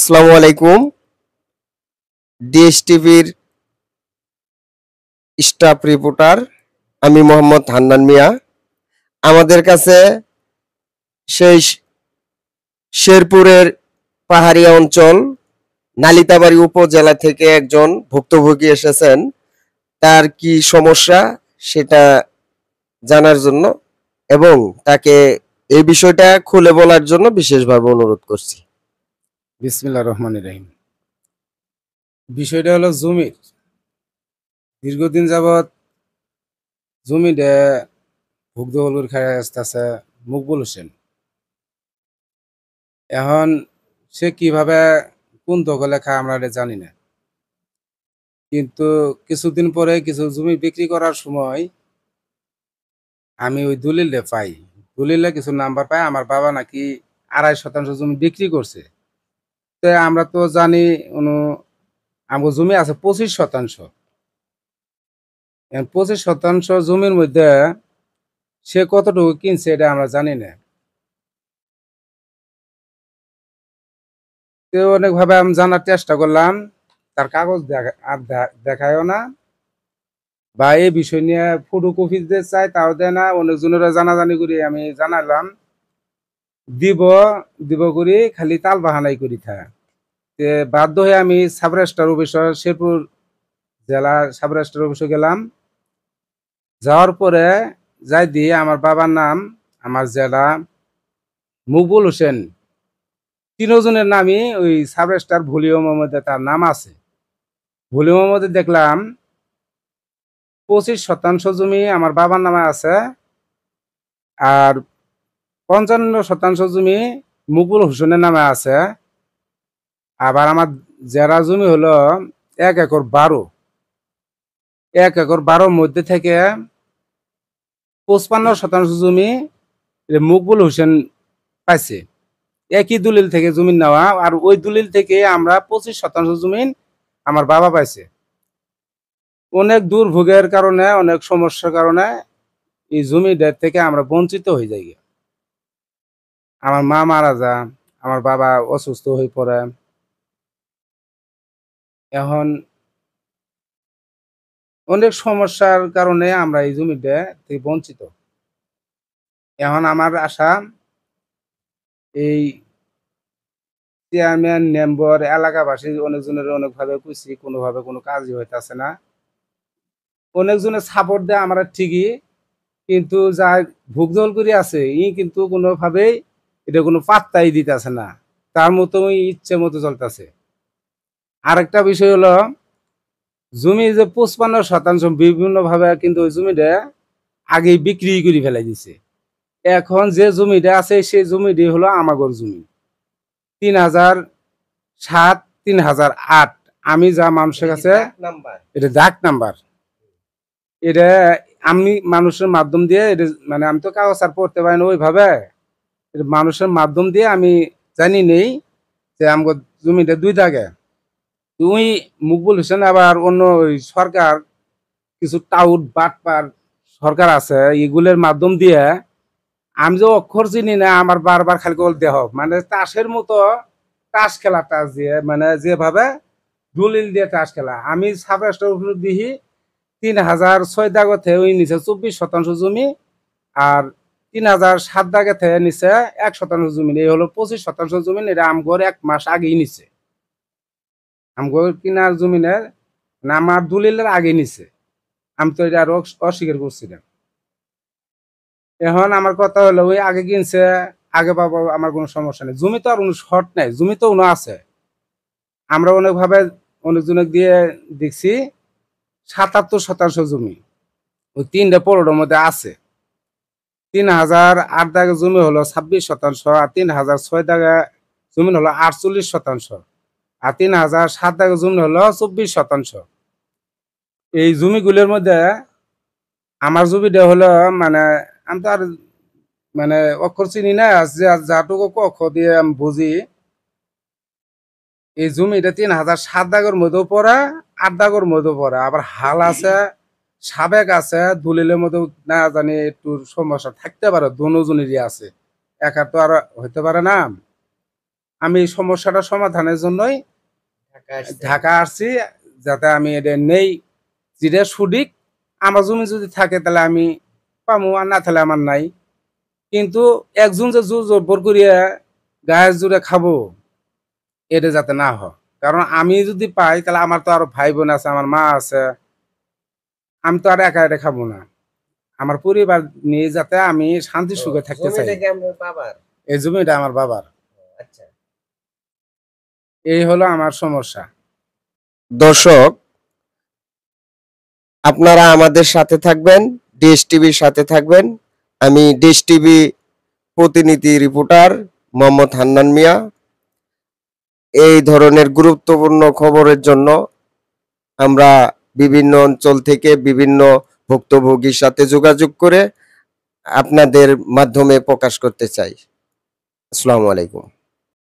আসসালামু আলাইকুম। ডিএসটিভির staff reporter আমি মোহাম্মদ হান্নান মিয়া। আমাদের কাছে সেই শেরপুরের পাহাড়িয়া অঞ্চল নালিতাবাড়ী উপজেলা থেকে একজন ভুক্তভোগী এসেছেন। তার কি সমস্যা সেটা জানার জন্য এবং তাকে এই বিষয়টা খুলে বলার জন্য বিশেষভাবে অনুরোধ করছি। বিসমিল্লাহির রহমানির রহিম। বিষয়টা হলো জমির। দীর্ঘদিন যাবৎ জমিতে ভুক্তভোগীর খায় আসতেছে মকবুল হোসেন। এখন সে কিভাবে কোন দখলে খায় আমরা এটা জানি না, কিন্তু কিছুদিন পরে কিছু জমি বিক্রি করার সময় আমি ওই দলিলে পাই, দলিলে কিছু নাম্বার পাই আমার বাবা নাকি 2.5% জমি বিক্রি করছে। তো আমরা তো জানি আমার জমি আছে 25%। 25% জমির মধ্যে সে কতটুকু কিনছে এটা আমরা জানি না। তো অনেকভাবে আমি জানার চেষ্টা করলাম, তার কাগজ দেখায়ও না, বা এই বিষয় নিয়ে ফটোকপি দিতে চাই তাও দেয় না। অনেকজনের জানাজানি করি আমি জানালাম, দিব দিব করি খালি তাল বাহানাই করি থাকে। বাধ্য হয়ে আমি সাব রেজিস্ট্রার অফিসে, শেরপুর জেলা সাব রেজিস্ট্রার অফিসে গেলাম। যাওয়ার পরে যাই দিয়ে আমার বাবার নাম, আমার জেলা, মকবুল হোসেন, তিনজনের নামই ওই সাব রেজিস্ট্রার ভলিউমের মধ্যে তার নাম আছে। ভলিউমের মধ্যে দেখলাম 25% জমি আমার বাবার নামে আছে, আর 55% জমি মকবুল হোসেনের নামে আছে। আবার আমার জেরা জমি হলো 1 একর 12। 1 একর 12 মধ্যে থেকে 55% জমি মকবুল হোসেন পাইছে। একই দলিল থেকে জমি নেওয়া, আর ওই দলিল থেকে আমরা 25% জমি আমার বাবা পাইছে। অনেক দুর্ভোগের কারণে, অনেক সমস্যার কারণে এই জমিটার থেকে আমরা বঞ্চিত হয়ে যাই। আমার মা মারা যায়, আমার বাবা অসুস্থ হয়ে পড়ে। এখন অনেক সমস্যার কারণে আমরা এই জমিটা থেকে বঞ্চিত। এখন আমার আশা, এই চেয়ারম্যান, মেম্বার, এলাকাবাসী অনেকজনের অনেকভাবে কইছি, কোনোভাবে কোনো কাজই হইতেছে না। অনেকজনের সাপোর্ট দেয় আমরা ঠিকই, কিন্তু যা ভুগদল করে আছে কিন্তু কোনোভাবেই এটা কোনো পাত্তাই দিতেছে না, তার মতোই ইচ্ছে মতো চলতেছে। আরেকটা বিষয় হলো, জমি যে 55% বিভিন্ন ভাবে কিন্তু ওই জমিটা আগেই বিক্রি করে ফেলাই দিছে। এখন যে জমিটা আছে সেই জমিটি হলো আমাগর জমি। 3007, 3008 আমি যা মানুষের কাছে, এটা দাগ নাম্বার, এটা আমি মানুষের মাধ্যম দিয়ে, এটা মানে আমি তো কাগজ আর পড়তে পারি না ওইভাবে, মানুষের মাধ্যম দিয়ে আমি জানি নেই যে আমার জমিটা 2 দাগে। তুই মকবুল হোসেন আবার অন্য ওই সরকার, কিছু টাউট বাটপার সরকার আছে, এগুলোর মাধ্যম দিয়ে আমি যে অক্ষর চিনি না, আমার বারবার খালি কল দেহ, মানে তাসের মতো তাস খেলা, তাস দিয়ে মানে যেভাবে দলিল দিয়ে তাস খেলা। আমি সাব রেজিস্ট্রার দিহি 3006 দাগতে ওই নিচে 24% জমি, আর 3007 দাগেতে নিচে 1% জমি। এই হলো 25% জমি। এটা আমগর 1 মাস আগেই নিছে, আমগর কিনার জমিনের আমার দলিলের আগে নিছে। আমি তো এটা আরো অস্বীকার করছিলাম। এখন আমার কথা হলো, ওই আগে কিনছে, আগে পাবো, আমার কোনো সমস্যা নেই। জমি তো আর কোনো শর্ট নাই, জমি তো উনো আছে। আমরা অনেকভাবে অনেকজনক দিয়ে দেখছি, 77% জমি ওই 3টে পনেরোর মধ্যে আছে। 3008 দাগে জমি হলো 26%, আর 3006 দাগে জমি হলো 48%, আর 3007 দাগে জমি হলো 24%। এই জমিগুলোর মধ্যে আমার জমিটা হলো, মানে আমি তো আর মানে অক্ষর চিনি না, যাটুকু অক্ষর দিয়ে আমি বুঝি, এই জমিটা 3007 দাগের মধ্যেও পড়ে, 8 দাগের মধ্যেও পড়ে। আবার হাল আছে, সাবেক আছে, দলিলের মধ্যে না জানি একটু সমস্যা থাকতে পারে, দুজনেরই আছে, একা তো আর হইতে পারে না। আমি এই সমস্যাটা সমাধানের জন্যই ঢাকা আসছি, যাতে আমি এটা নেই, যেটা সঠিক আমার জমি যদি থাকে তাহলে আমি পামু, আর না থাকলে আমার নাই। কিন্তু একজন যে জোর জবর করিয়া গায়ে জুড়ে খাবো, এটা যাতে না হয়। কারণ আমি যদি পাই তাহলে আমার তো আরো ভাই বোন আছে, আমার মা আছে, আমি তো আর একা একা খাবো না। আমার পরিবার নিয়ে যাতে আমি শান্তি সুখে থাকতে চাই। এই জমিটা আমার বাবার। এই হলো আমার সমস্যা। দর্শক, আপনারা আমাদের সাথে থাকবেন, ডিশ টিভির সাথে থাকবেন। আমি ডিশ টিভি প্রতিনিধি রিপোর্টার মোহাম্মদ হান্নান মিয়া। এই ধরনের গুরুত্বপূর্ণ খবরের জন্য আমরা বিভিন্ন অঞ্চল থেকে বিভিন্ন ভুক্তভোগীর সাথে যোগাযোগ করে আপনাদের মাধ্যমে প্রকাশ করতে চাই। আসসালামু আলাইকুম।